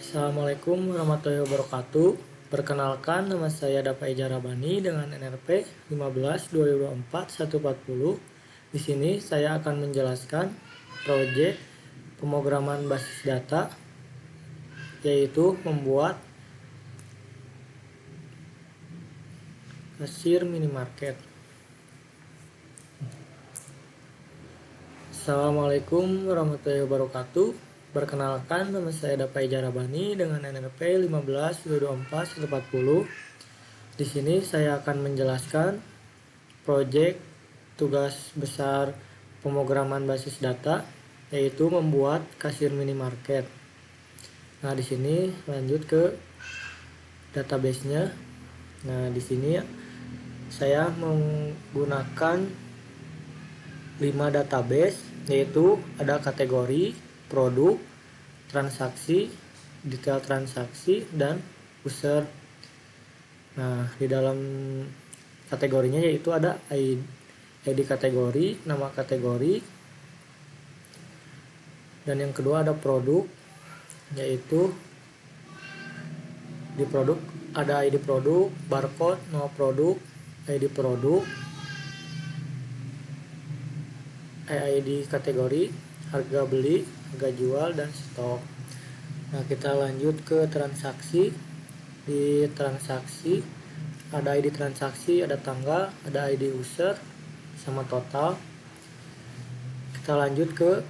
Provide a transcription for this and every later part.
Assalamualaikum warahmatullahi wabarakatuh. Perkenalkan, nama saya Dapa Ija Rabani dengan NRP 15/2024-140. Di sini saya akan menjelaskan proyek pemrograman basis data, yaitu membuat kasir minimarket. Assalamualaikum warahmatullahi wabarakatuh. Perkenalkan, nama saya Dapa Ija Rabani dengan NRP 15/2024-140. Di sini saya akan menjelaskan proyek tugas besar pemrograman basis data, yaitu membuat kasir minimarket. Nah, di sini lanjut ke database-nya. Nah, di sini saya menggunakan 5 database, yaitu ada kategori, produk, transaksi, detail transaksi, dan user. Nah, di dalam kategorinya yaitu ada ID kategori, nama kategori, dan yang kedua ada produk, yaitu di produk ada ID produk, barcode, nama produk, ID produk, ID kategori, harga beli, harga jual, dan stok. Nah, kita lanjut ke transaksi. Di transaksi ada ID transaksi, ada tanggal, ada ID user, sama total. Kita lanjut ke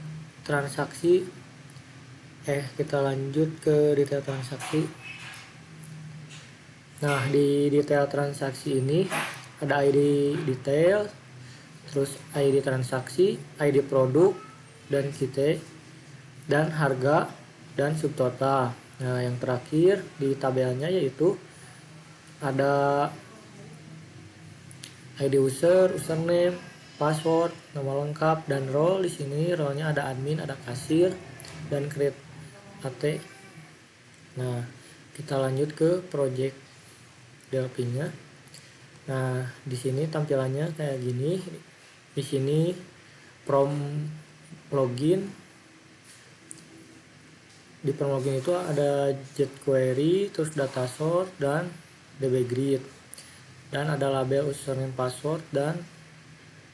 transaksi. Kita lanjut ke detail transaksi. Nah, di detail transaksi ini ada ID detail, terus ID transaksi, ID produk, dan kita, dan harga, dan subtotal. Nah, yang terakhir di tabelnya yaitu ada ID user, username, password, nama lengkap, dan role. Di sini role-nya ada admin, ada kasir, dan create AT. Nah, kita lanjut ke project Delphi-nya. Nah, di sini tampilannya kayak gini. Di sini from login. Di from login itu ada jQuery, terus data source, dan dbgrid. Dan ada label username password dan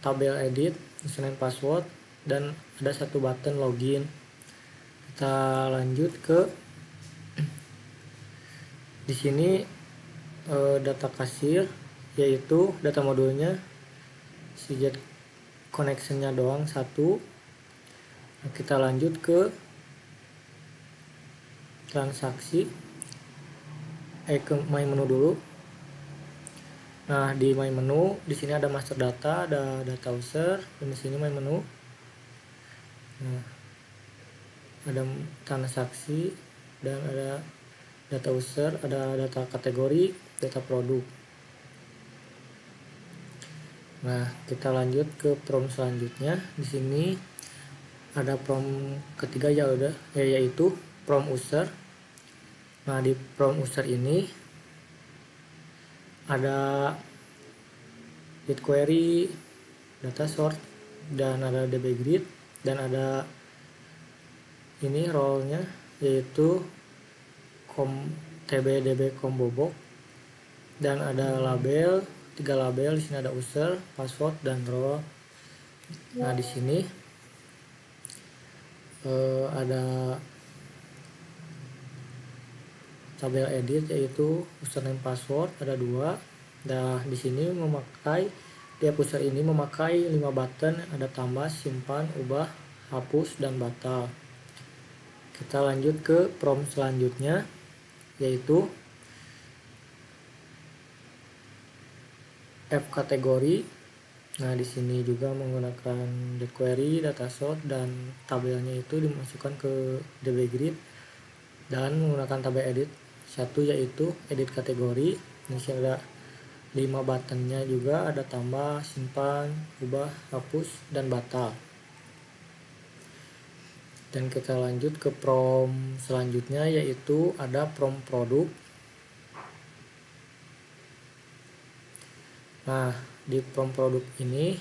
tabel edit username password, dan ada satu button login. Kita lanjut ke di sini data kasir, yaitu data modulnya CJ connection-nya doang satu. Nah, kita lanjut ke transaksi, ke my menu dulu. Nah, di my menu di sini ada master data, ada data user, dan di sini my menu. Nah, ada transaksi, dan ada data user, ada data kategori, data produk. Nah, kita lanjut ke prompt selanjutnya. Di sini ada prompt ketiga yaitu prompt user. Nah, di prompt user ini ada jQuery, data source, dan ada dbgrid, dan ada ini role-nya yaitu tbdb kombobok, dan ada label, 3 label. Di sini ada user, password, dan role. Nah, di sini ada tabel edit, yaitu username password ada 2. Nah, di sini tiap user ini memakai 5 button, ada tambah, simpan, ubah, hapus, dan batal. Kita lanjut ke prompt selanjutnya, yaitu F kategori. Nah, di sini juga menggunakan jQuery, data source, dan tabelnya itu dimasukkan ke dbgrid, dan menggunakan tabel edit satu, yaitu edit kategori. Di sini ada 5 buttonnya juga, ada tambah, simpan, ubah, hapus, dan batal. Dan kita lanjut ke prompt selanjutnya, yaitu ada prompt produk. Nah, di prompt produk ini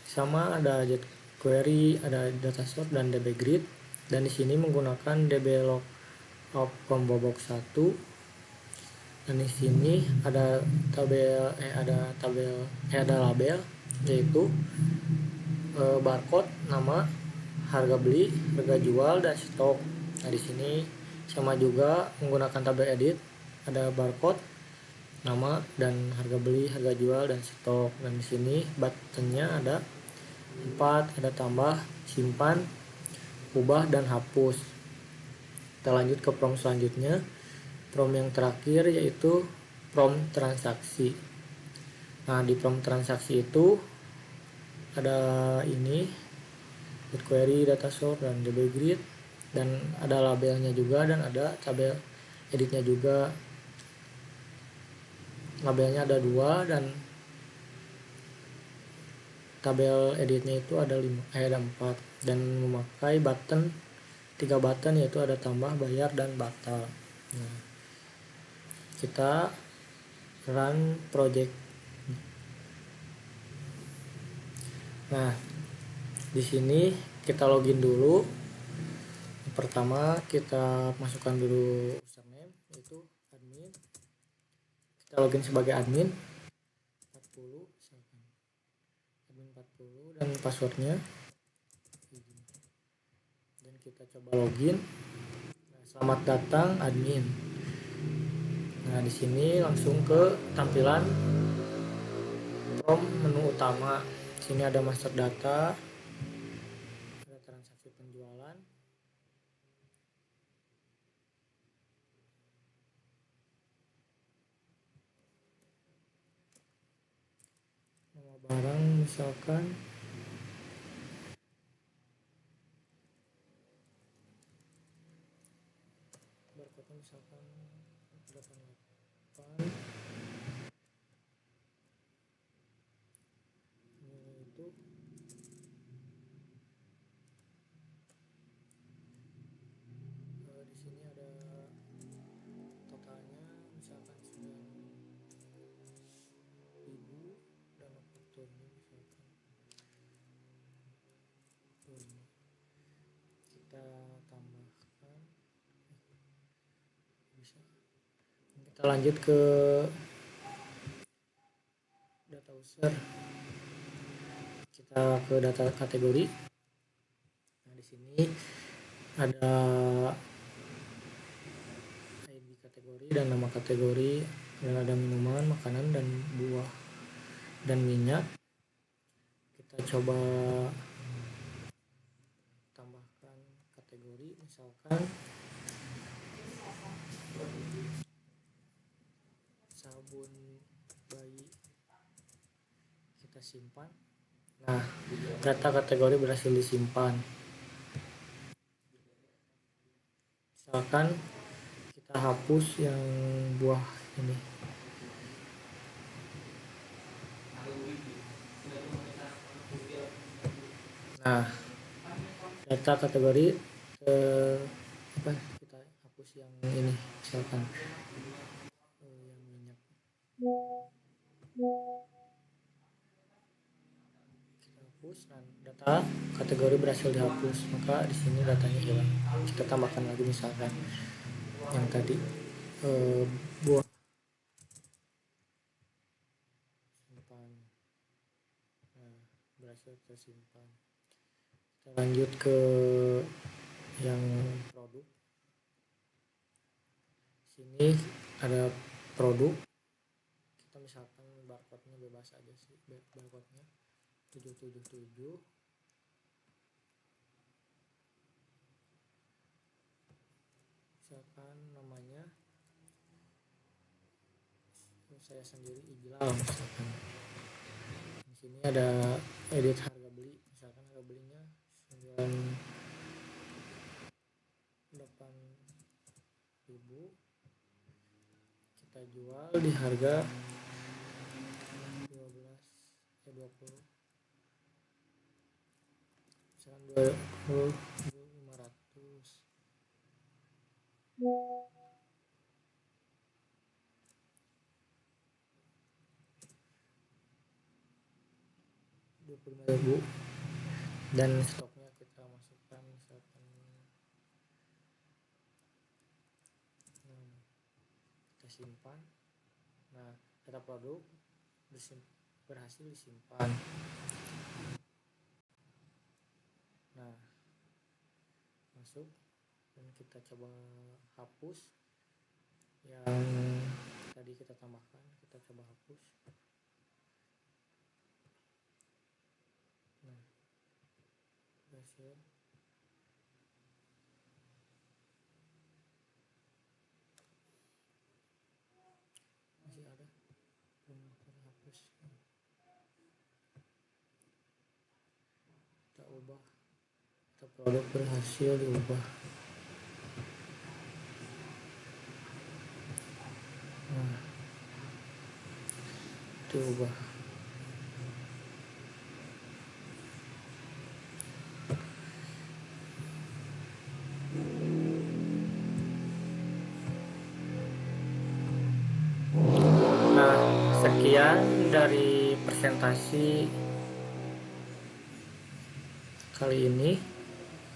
sama, ada jQuery, ada data source, dan dbgrid, dan di sini menggunakan dblog of combo box 1. Dan di sini ada ada label, yaitu barcode, nama, harga beli, harga jual, dan stok. Nah, di sini sama juga menggunakan tabel edit, ada barcode, nama, dan harga beli, harga jual, dan stok. Dan di sini buttonnya ada 4, ada tambah, simpan, ubah, dan hapus. Kita lanjut ke prompt selanjutnya. Prompt yang terakhir yaitu prompt transaksi. Nah, di prompt transaksi itu ada ini BigQuery, data source, dan DB grid, dan ada labelnya juga, dan ada tabel editnya juga. Labelnya ada 2 dan tabel editnya itu ada 4, dan memakai button 3 button, yaitu ada tambah, bayar, dan batal. Nah, kita run project. Nah, di sini kita login dulu. Pertama kita masukkan dulu username, yaitu admin. Kita login sebagai admin 40 misalkan. Admin 40 dan passwordnya. Dan kita coba login. Nah, selamat datang admin. Nah, di sini langsung ke tampilan prompt menu utama. Di sini ada master data, ada transaksi penjualan, nama barang misalkan, barcode misalkan 88, itu di sini ada totalnya misalkan 9.000, dan fakturnya misalkan 5. Kita tambahkan, bisa. Kita lanjut ke data user. Kita ke data kategori. Nah, di sini ada ID kategori dan nama kategori, dan ada minuman, makanan, dan buah, dan minyak. Kita coba tambahkan kategori, misalkan sabun bayi. Kita simpan. Nah, data kategori berhasil disimpan. Misalkan kita hapus yang buah ini. Nah, data kategori kita hapus yang ini, misalkan yang minyak. Kita hapus dan data kategori berhasil dihapus, maka di sini datanya hilang. Kita tambahkan lagi, misalkan yang tadi buah, simpan. Nah, berhasil tersimpan. Kita lanjut ke yang produk. Sini ada produk. Kita misalkan barcode-nya bebas aja sih, barcode-nya 777. Misalkan namanya saya sendiri Ijlal misalkan. Di sini ada edit harga beli, misalkan harga belinya 98.000. Kita jual di harga 20, misalkan 20.500. 25.000. Dan stoknya kita masukkan misalkan simpan. Nah, data produk berhasil disimpan. Nah, masuk dan kita coba hapus yang tadi kita tambahkan, kita coba hapus. Nah, berhasil. Masih ada, belum terhapus. Kita ubah, kita produk berhasil diubah. Nah, diubah. Nah, sekian dari presentasi kali ini.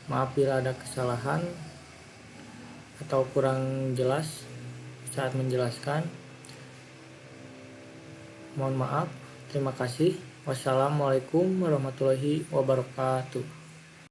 Maaf bila ada kesalahan atau kurang jelas saat menjelaskan. Mohon maaf. Terima kasih. Wassalamualaikum warahmatullahi wabarakatuh.